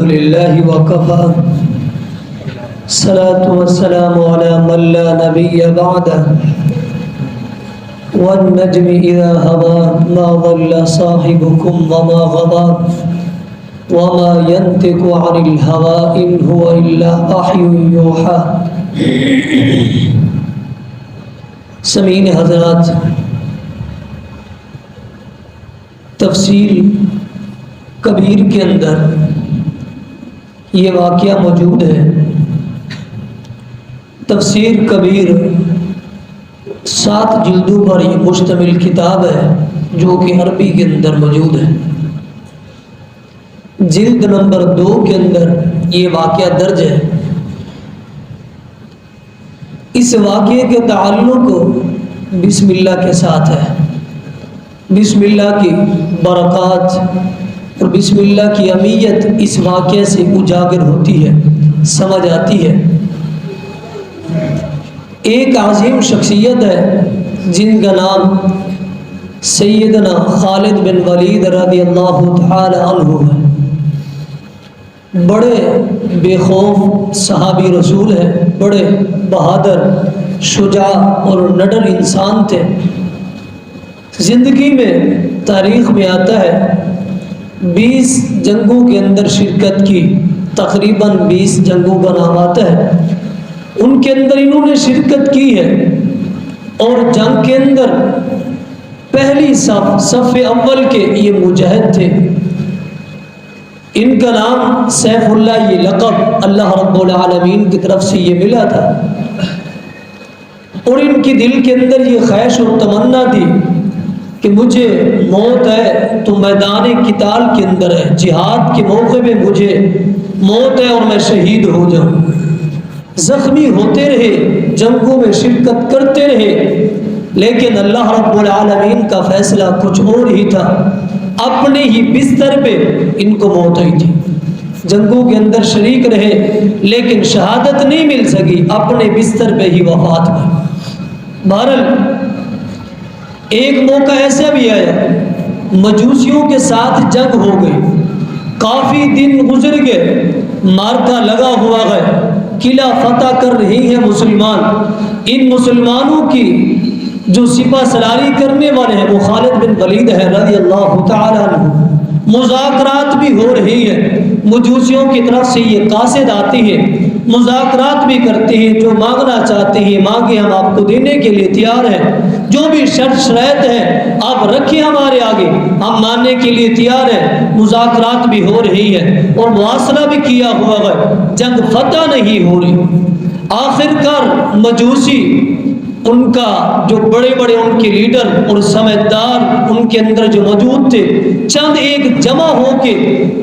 لله وكفى الصلاة والسلام على من لا نبي بعده والنجم إذا هوى ما ضل صاحبكم وما غوى وما ينطق عن الهوى إن هو إلا وحي يوحى. سامعین حضرات، تفسیر کبیر کے اندر یہ واقعہ موجود ہے. تفسیر کبیر 7 جلدوں پر یہ مشتمل کتاب ہے جو کہ عربی کے اندر موجود ہے. جلد نمبر 2 کے اندر یہ واقعہ درج ہے. اس واقعے کے تعلق بسم اللہ کے ساتھ ہے. بسم اللہ کی برکات اور بسم اللہ کی اہمیت اس واقعے سے اجاگر ہوتی ہے، سمجھ آتی ہے. ایک عظیم شخصیت ہے جن کا نام سیدنا خالد بن ولید رضی اللہ تعالی عنہ ہے. بڑے بے خوف صحابی رسول ہیں، بڑے بہادر، شجاع اور نڈر انسان تھے. زندگی میں تاریخ میں آتا ہے 20 جنگوں کے اندر شرکت کی، تقریباً 20 جنگوں کا نام آتا ہے. ان کے اندر انہوں نے شرکت کی ہے اور جنگ کے اندر پہلی صف اول کے یہ مجاہد تھے. ان کا نام سیف اللہ، یہ لقب اللہ رب العالمین کی طرف سے یہ ملا تھا. اور ان کی دل کے اندر یہ خواہش اور تمنا تھی کہ مجھے موت ہے تو میدان قتال کے اندر ہے، جہاد کے موقع میں مجھے موت ہے اور میں شہید ہو جاؤں. زخمی ہوتے رہے، جنگوں میں شرکت کرتے رہے، لیکن اللہ رب العالمین کا فیصلہ کچھ اور ہی تھا. اپنے ہی بستر پہ ان کو موت ہوئی تھی. جنگوں کے اندر شریک رہے لیکن شہادت نہیں مل سکی، اپنے بستر پہ ہی وفات ہوئی. بہرحال ایک موقع ایسا بھی آیا، مجوسیوں کے ساتھ جنگ ہو گئی، کافی دن گزر گئے، مارکا لگا ہوا ہے، قلعہ فتح کر رہی ہے مسلمان. ان مسلمانوں کی جو سپہ سلاری کرنے والے ہیں وہ خالد بن ولید ہے رضی اللہ تعالی عنہ. مذاکرات بھی ہو رہی ہے، مجوسیوں کی طرف سے یہ قاصد آتی ہے، مذاکرات بھی کرتے ہیں، جو مانگنا چاہتے ہیں مانگے، ہم آپ کو دینے کے لیے تیار ہیں، جو بھی شرط شرائط ہے آپ رکھیں ہمارے آگے، ہم ماننے کے لیے تیار ہیں. مذاکرات بھی ہو رہی ہے اور مواصلہ بھی کیا ہوا ہے، جنگ فتح نہیں ہو رہی. آخر کار مجوسی، ان کا جو بڑے بڑے ان کے لیڈر اور سمجھدار ان کے اندر جو موجود تھے، چند ایک جمع ہو کے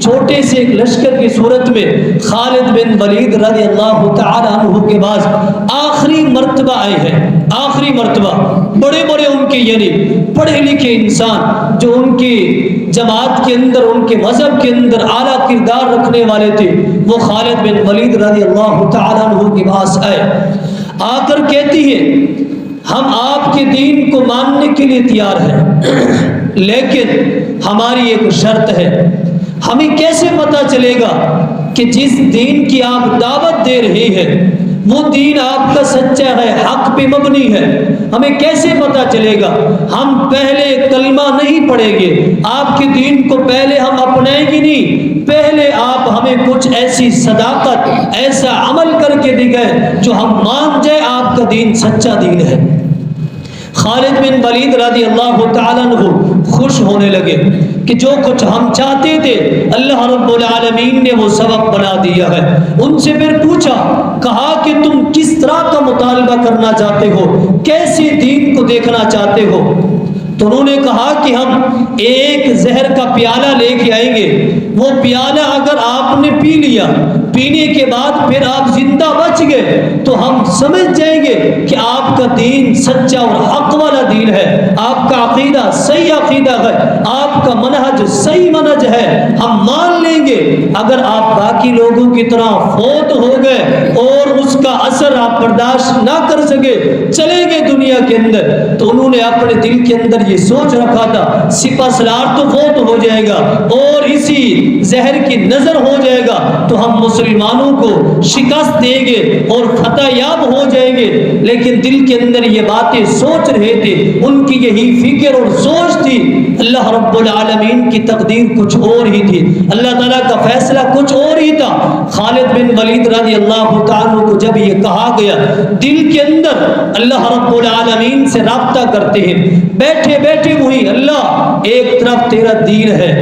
چھوٹے سے ایک لشکر کی صورت میں خالد بن ولید رضی اللہ تعالی عنہ کے بعد آخری مرتبہ آئے ہیں. آخری مرتبہ بڑے بڑے ان کے یعنی پڑھے لکھے انسان جو ان کی جماعت کے اندر، ان کے مذہب کے اندر اعلیٰ کردار رکھنے والے تھے، وہ خالد بن ولید رضی اللہ تعالی عنہ کے پاس آئے. آ کر کہتی ہے ہم آپ کے دین کو ماننے کے لیے تیار ہیں، لیکن ہماری ایک شرط ہے. ہمیں کیسے پتہ چلے گا کہ جس دین کی آپ دعوت دے رہے ہیں وہ دین آپ کا سچا ہے، حق پہ مبنی ہے؟ ہمیں کیسے پتہ چلے گا؟ ہم پہلے کلمہ نہیں پڑھیں گے، آپ کے دین کو پہلے ہم اپنائیں گے نہیں، پہلے آپ ہمیں کچھ ایسی صداقت، ایسا عمل کر کے دکھائیں جو ہم مان جائیں آپ کا دین سچا دین ہے. خالد بن ولید رضی اللہ تعالیٰ عنہ خوش ہونے لگے کہ جو کچھ ہم چاہتے تھے اللہ رب العالمین نے وہ سبب بنا دیا ہے. ان سے پھر پوچھا، کہا کہ تم کس طرح کا مطالبہ کرنا چاہتے ہو، کیسے دین کو دیکھنا چاہتے ہو؟ تو انہوں نے کہا کہ ہم ایک زہر کا پیالہ لے کے آئیں گے، وہ پیالہ اگر آپ نے پی لیا، پینے کے بعد پھر آپ زندہ بچ گئے تو ہم سمجھ جائیں گے کہ آپ کا دین سچا اور حق والا دین ہے، آپ کا عقیدہ صحیح عقیدہ ہے، آپ کا منہج صحیح منہج ہے، ہم مان لیں گے. اگر آپ باقی لوگوں کی طرح فوت ہو گئے اور اس کا اثر آپ برداشت نہ کر سکے، چلے گئے دنیا کے اندر، تو انہوں نے اپنے دل کے اندر یہ سوچ رکھا تھا سپہ سالار تو فوت ہو جائے گا اور اسی زہر کی نظر ہو جائے گا تو ہم مسلمانوں کو شکست دیں گے اور فتح یاب ہو جائیں گے، لیکن دل کے اندر یہ باتیں سوچ رہے تھے، ان کی یہی فکر اور سوچ تھی۔ اللہ رب العالمین کی تقدیر کچھ اور ہی تھی، اللہ تعالیٰ کا فیصلہ کچھ اور ہی تھا۔ خالد بن ولید رضی اللہ تعالیٰ کو جب یہ کہا گیا، دل کے اندر اللہ رب العالمین سے رابطہ کرتے ہیں، بیٹھے بیٹھے وہی اللہ ایک طرف تیرا دین ہے،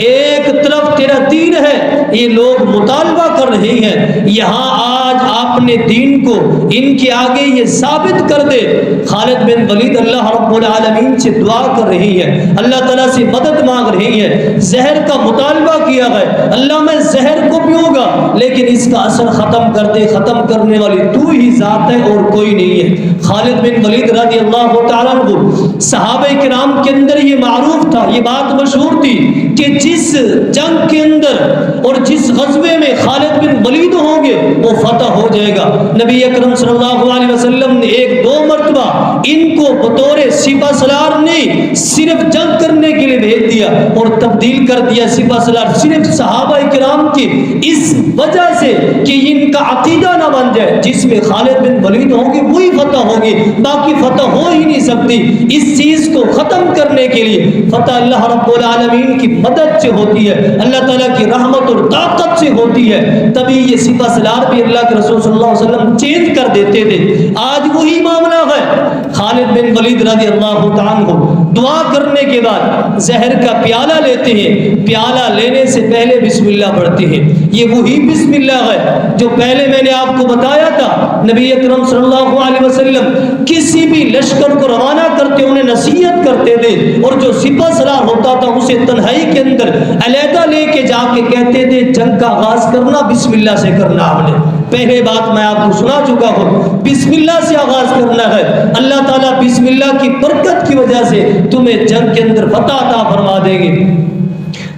ایک طرف تیرا دین ہے، یہ لوگ مطالبہ کر رہے ہیں، یہاں آج آپ نے دین کو ان کے آگے یہ ثابت کر دے۔ خالد بن ولید اللہ رب العالمین سے دعا کر رہی ہے، اللہ تعالیٰ سے مدد مانگ رہی ہے، زہر کا مطالبہ کیا ہے، اللہ میں زہر کو پیوں گا لیکن اس کا اثر ختم کر دے، ختم کرنے والی تو ہی ذات ہے اور کوئی نہیں ہے۔ خالد بن ولید رضی اللہ تعالیٰ عنہ، صحابہ کرام کے اندر یہ معروف تھا، یہ بات مشہور تھی کہ جس جنگ کے اندر اور جس غزوے میں خالد بن ولید ہوں گے وہ فتح ہو جائے گا۔ نبی اکرم صلی اللہ علیہ وسلم نے ایک دو مرتبہ ان کو بطور سپہ سالار نہیں صرف جنگ کرنے کے لیے بھیج دیا اور تبدیل کر دیا سپہ سالار صرف صحابہ کرام کی اس وجہ سے کہ ان کا عقیدہ نہ بن جائے جس میں خالد بن ولید ہوں گے وہی فتح ہوگی، باقی فتح ہو ہی نہیں سکتی۔ اس چیز کو ختم کرنے کے لیے فتح اللہ رب العالمین کی مدد سے ہوتی ہے، اللہ تعالیٰ کی رحمت اور طاقت سے ہوتی ہے، تبھی یہ سپہ سالار بھی اللہ کے رسول صلی اللہ علیہ وسلم چینج کر دیتے تھے۔ آج وہی معاملہ ہے، خالد بن ولید رضی اللہ تعالیٰ کو دعا کرنے کے بعد زہر کا پیالہ لیتے ہیں، پیالہ لینے سے پہلے بسم اللہ پڑھتے ہیں۔ یہ وہی بسم اللہ ہے جو پہلے میں نے آپ کو بتایا تھا، نبی اکرم صلی اللہ علیہ وسلم کسی بھی لشکر کو روانہ کرتے انہیں نصیحت کرتے تھے، اور جو سپہ سالار ہوتا تھا اسے تنہائی کے اندر علیحدہ لے کے جا کے کہتے تھے جنگ کا آغاز کرنا بسم اللہ سے کرنا۔ آپ نے پہلے بات میں آپ کو سنا چکا ہوں، بسم اللہ سے آغاز کرنا ہے، اللہ تعالیٰ بسم اللہ کی برکت کی وجہ سے تمہیں جنگ کے اندر فتح عطا فرما دیں گے۔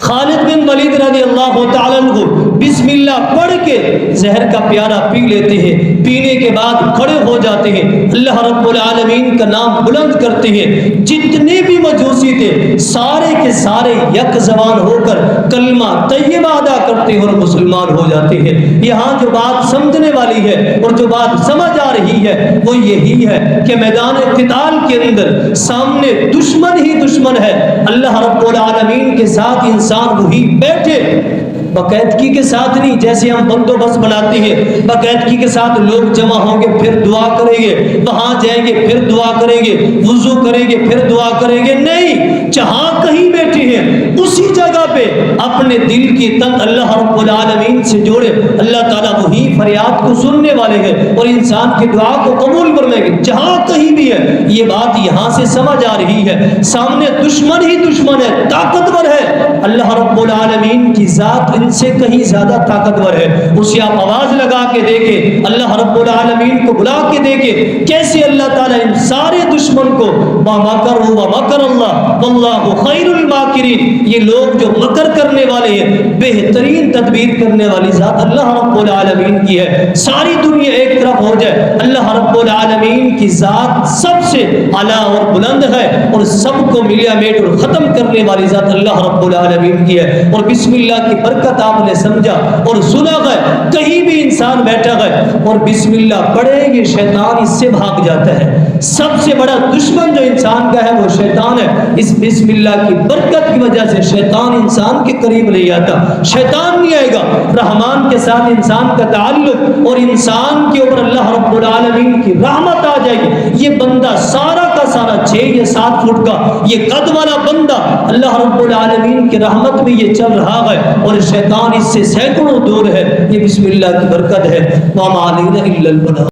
خالد بن ولید رضی اللہ تعالیٰ عنہ بسم اللہ پڑھ کے زہر کا پیالہ پی لیتے ہیں، پینے کے بعد کھڑے ہو جاتے ہیں، اللہ رب العالمین کا نام بلند کرتے ہیں، جتنے بھی مجوسی تھے سارے کے سارے یک زبان ہو کر کلمہ طیبہ ادا کرتے ہیں اور مسلمان ہو جاتے ہیں۔ یہاں جو بات سمجھنے والی ہے اور جو بات سمجھ آ رہی ہے وہ یہی ہے کہ میدان قتال کے اندر سامنے دشمن ہی دشمن ہے، اللہ رب العالمین کے ساتھ انسان وہی بیٹھے، باقاعدگی کے ساتھ نہیں جیسے ہم بندوبست بناتے ہیں، باقاعدگی کے ساتھ لوگ جمع ہوں گے پھر دعا کریں گے، وہاں جائیں گے پھر دعا کریں گے، وضو کریں گے پھر دعا کریں گے، نہیں، جہاں کہیں بیٹھے ہیں اسی جگہ پہ اپنے دل کی تن اللہ رب العالمین سے جوڑے، اللہ تعالیٰ وہی فریاد کو سننے والے ہیں اور انسان کی دعا کو قبول فرمائیں گے جہاں کہیں بھی ہے۔ یہ بات یہاں سے سمجھ آ رہی ہے، سامنے دشمن ہی دشمن ہے، طاقتور ہے، اللہ رب العالمین کی ذات ان سے کہیں زیادہ طاقتور ہے۔ اسے آپ آواز لگا کے دیکھیں، اللہ رب العالمین کو بلا کے دیکھیں کیسے اللہ تعالیٰ ان سارے دشمن کو وَمَكَرُوا وَمَكَرَ اللَّهُ وَاللَّهُ خَيْرُ الْمَاكِرِينَ، یہ لوگ جو مکر کرنے والے ہیں بہترین تدبیر کرنے والی ذات اللہ رب العالمین کی ہے۔ ساری دنیا ایک طرف ہو جائے، اللہ رب العالمین کی ذات سب سے اعلیٰ اور بلند ہے اور سب کو ملیا میٹ اور ختم کرنے والی ذات اللہ رب العالمین کی ہے۔ اور بسم اللہ کی برکت آپ نے سمجھا اور سنا ہے، کہیں بھی انسان بیٹھا ہے اور بسم اللہ پڑھے گے شیطان اس سے بھاگ جاتا ہے۔ سب سے بڑا دشمن جو انسان کا ہے وہ شیطان ہے، اس بسم اللہ کی برکت کی وجہ سے شیطان انسان کے قریب نہیں آتا، شیطان نہیں آئے گا، رحمان کے ساتھ انسان کا تعلق اور انسان کے اوپر اللہ رب العالمین کی رحمت آ جائے گی۔ یہ بندہ سارا کا سارا 6 یا 7 فٹ کا یہ قد والا بندہ اللہ رب العالمین کی رحمت میں یہ چل رہا ہے اور شیطان اس سے سینکڑوں دور ہے۔ یہ بسم اللہ کی برکت ہے۔ وَمَا عَلَيْنَا إِلَّا الْبَلَاغُ۔